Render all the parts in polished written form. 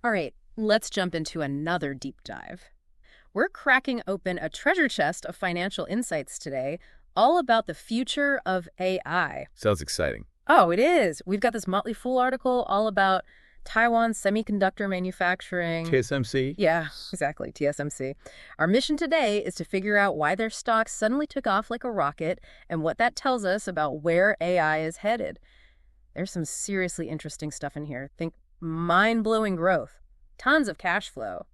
All right, let's jump into another deep dive. We're cracking open a treasure chest of financial insights today, all about the future of AI. Sounds exciting. Oh, it is. We've got this Motley Fool article all about Taiwan Semiconductor Manufacturing. TSMC? Yeah, exactly, TSMC. Our mission today is to figure out why their stock suddenly took off like a rocket and what that tells us about where AI is headed. There's some seriously interesting stuff in here. Think mind-blowing growth, tons of cash flow.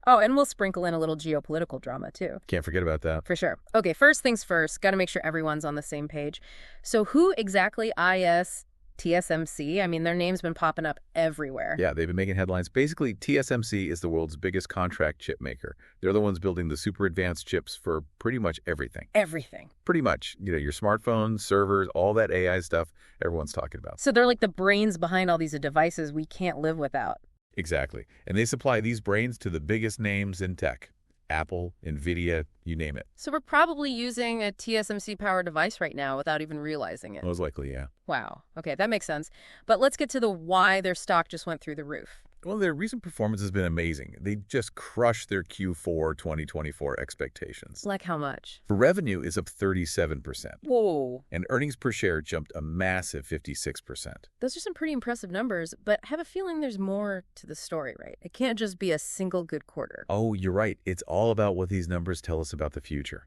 Oh, and we'll sprinkle in a little geopolitical drama, too. Can't forget about that. For sure. Okay, first things first, got to make sure everyone's on the same page. So who exactly is TSMC? I mean, their name's been popping up everywhere. Yeah, they've been making headlines. Basically, TSMC is the world's biggest contract chip maker. They're the ones building the super advanced chips for pretty much everything. Everything. Pretty much. Your smartphones, servers, all that AI stuff everyone's talking about. So they're like the brains behind all these devices we can't live without. Exactly. And they supply these brains to the biggest names in tech. Apple, NVIDIA, you name it. So we're probably using a TSMC-powered device right now without even realizing it. Most likely, yeah. Wow. Okay, that makes sense. But let's get to the why their stock just went through the roof. Well, their recent performance has been amazing. They just crushed their Q4 2024 expectations. Like how much? Revenue is up 37%. Whoa. And earnings per share jumped a massive 56%. Those are some pretty impressive numbers, but I have a feeling there's more to the story, right? It can't just be a single good quarter. Oh, you're right. It's all about what these numbers tell us about the future.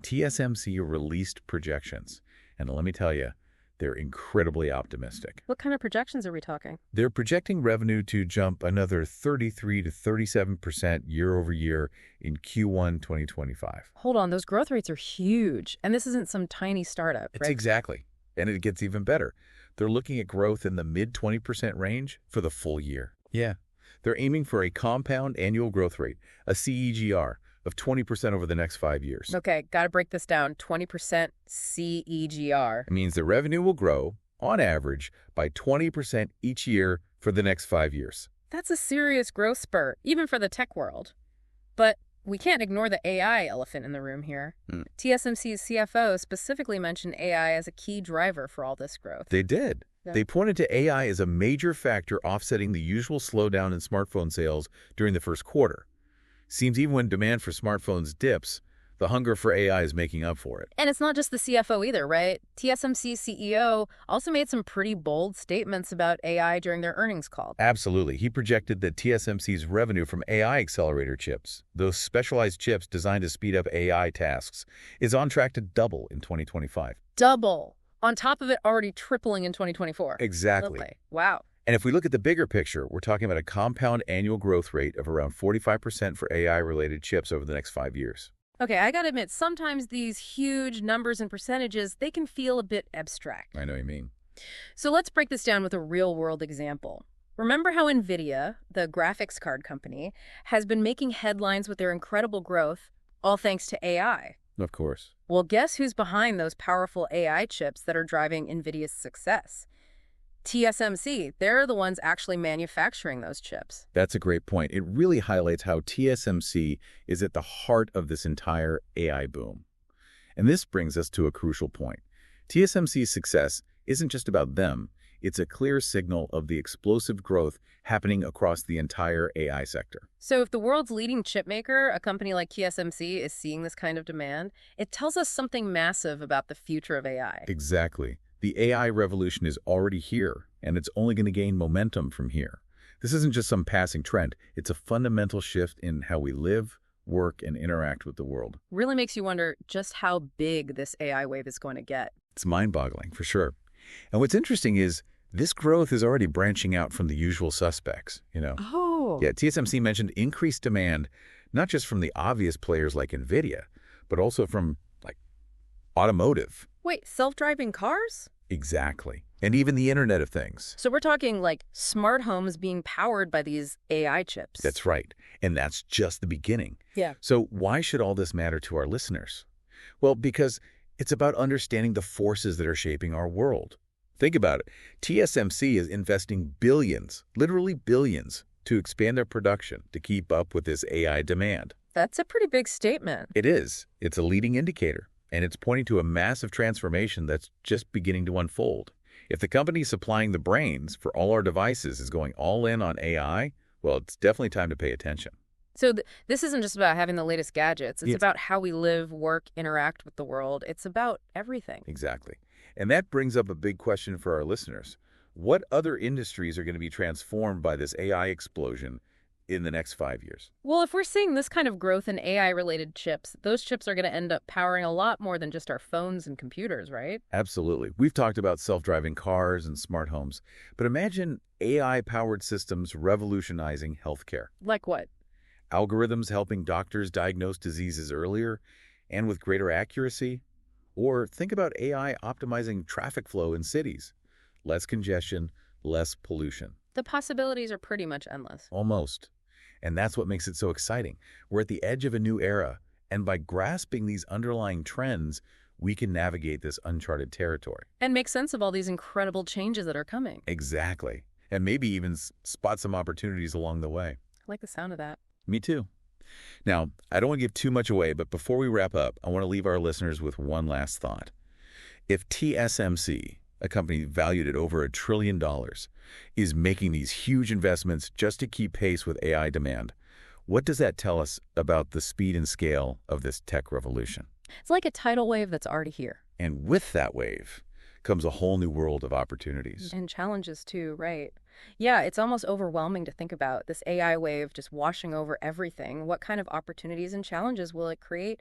TSMC released projections, and let me tell you, they're incredibly optimistic. What kind of projections are we talking? They're projecting revenue to jump another 33 to 37% year over year in Q1 2025. Hold on, those growth rates are huge, and this isn't some tiny startup, It's right? exactly. And it gets even better. They're looking at growth in the mid-20% range for the full year. Yeah. They're aiming for a compound annual growth rate, a CAGR, of 20% over the next 5 years. Okay, got to break this down. 20% CAGR. It means the revenue will grow, on average, by 20% each year for the next 5 years. That's a serious growth spurt, even for the tech world. But we can't ignore the AI elephant in the room here. TSMC's CFO specifically mentioned AI as a key driver for all this growth. They did. Yeah. They pointed to AI as a major factor offsetting the usual slowdown in smartphone sales during the first quarter. Seems even when demand for smartphones dips, the hunger for AI is making up for it. And it's not just the CFO either, right? TSMC's CEO also made some pretty bold statements about AI during their earnings call. Absolutely. He projected that TSMC's revenue from AI accelerator chips, those specialized chips designed to speed up AI tasks, is on track to double in 2025. Double! On top of it already tripling in 2024. Exactly. Lovely. Wow. And if we look at the bigger picture, we're talking about a compound annual growth rate of around 45% for AI-related chips over the next 5 years. Okay, I gotta admit, sometimes these huge numbers and percentages, they can feel a bit abstract. I know what you mean. So let's break this down with a real-world example. Remember how NVIDIA, the graphics card company, has been making headlines with their incredible growth, all thanks to AI? Of course. Well, guess who's behind those powerful AI chips that are driving NVIDIA's success? TSMC. They're the ones actually manufacturing those chips. That's a great point. It really highlights how TSMC is at the heart of this entire AI boom. And this brings us to a crucial point. TSMC's success isn't just about them. It's a clear signal of the explosive growth happening across the entire AI sector. So if the world's leading chip maker, a company like TSMC, is seeing this kind of demand, it tells us something massive about the future of AI. Exactly. The AI revolution is already here, and it's only going to gain momentum from here. This isn't just some passing trend. It's a fundamental shift in how we live, work, and interact with the world. Really makes you wonder just how big this AI wave is going to get. It's mind-boggling, for sure. And what's interesting is this growth is already branching out from the usual suspects, Oh. Yeah, TSMC mentioned increased demand, not just from the obvious players like NVIDIA, but also from, automotive. Wait, self-driving cars? Exactly. And even the Internet of Things. So we're talking like smart homes being powered by these AI chips. That's right. And that's just the beginning. Yeah. So why should all this matter to our listeners? Well, because it's about understanding the forces that are shaping our world. Think about it. TSMC is investing billions, literally billions, to expand their production to keep up with this AI demand. That's a pretty big statement. It is. It's a leading indicator, and it's pointing to a massive transformation that's just beginning to unfold. If the company supplying the brains for all our devices is going all in on AI, Well, it's definitely time to pay attention. So this isn't just about having the latest gadgets. It's Yes. about how we live, work, interact with the world. It's about everything. Exactly. And that brings up a big question for our listeners. What other industries are going to be transformed by this AI explosion in the next 5 years? Well, if we're seeing this kind of growth in AI-related chips, those chips are going to end up powering a lot more than just our phones and computers, right? Absolutely. We've talked about self-driving cars and smart homes, but imagine AI-powered systems revolutionizing healthcare. Like what? Algorithms helping doctors diagnose diseases earlier and with greater accuracy. Or think about AI optimizing traffic flow in cities. Less congestion, less pollution. The possibilities are pretty much endless. Almost. And that's what makes it so exciting. We're at the edge of a new era, and by grasping these underlying trends, we can navigate this uncharted territory. And make sense of all these incredible changes that are coming. Exactly. And maybe even spot some opportunities along the way. I like the sound of that. Me too. Now, I don't want to give too much away, but before we wrap up, I want to leave our listeners with one last thought. If TSMC, a company valued at over $1 trillion, is making these huge investments just to keep pace with AI demand, what does that tell us about the speed and scale of this tech revolution? It's like a tidal wave that's already here. And with that wave comes a whole new world of opportunities. And challenges too, right? Yeah, it's almost overwhelming to think about this AI wave just washing over everything. What kind of opportunities and challenges will it create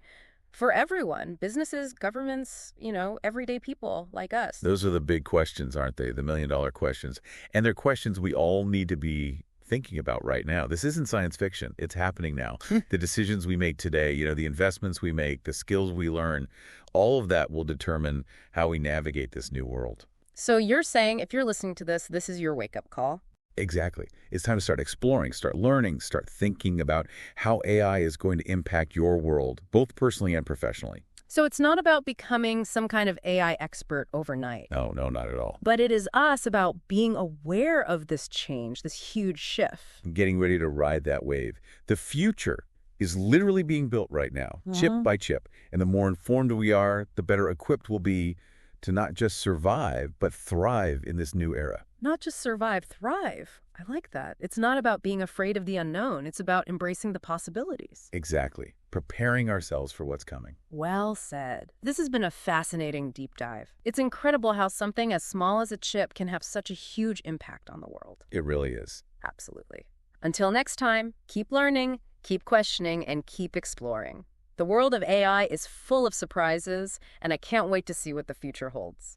for everyone? Businesses, governments, everyday people like us. Those are the big questions, aren't they? The million-dollar questions. And they're questions we all need to be thinking about right now. This isn't science fiction. It's happening now. The decisions we make today, the investments we make, the skills we learn, all of that will determine how we navigate this new world. So you're saying if you're listening to this, this is your wake-up call? Exactly. It's time to start exploring, start learning, start thinking about how AI is going to impact your world, both personally and professionally. So it's not about becoming some kind of AI expert overnight. No, not at all. But it is us about being aware of this change, this huge shift. Getting ready to ride that wave. The future is literally being built right now, chip by chip. And the more informed we are, the better equipped we'll be to not just survive, but thrive in this new era. Not just survive, thrive. I like that. It's not about being afraid of the unknown. It's about embracing the possibilities. Exactly. Preparing ourselves for what's coming. Well said. This has been a fascinating deep dive. It's incredible how something as small as a chip can have such a huge impact on the world. It really is. Absolutely. Until next time, keep learning, keep questioning, and keep exploring. The world of AI is full of surprises, and I can't wait to see what the future holds.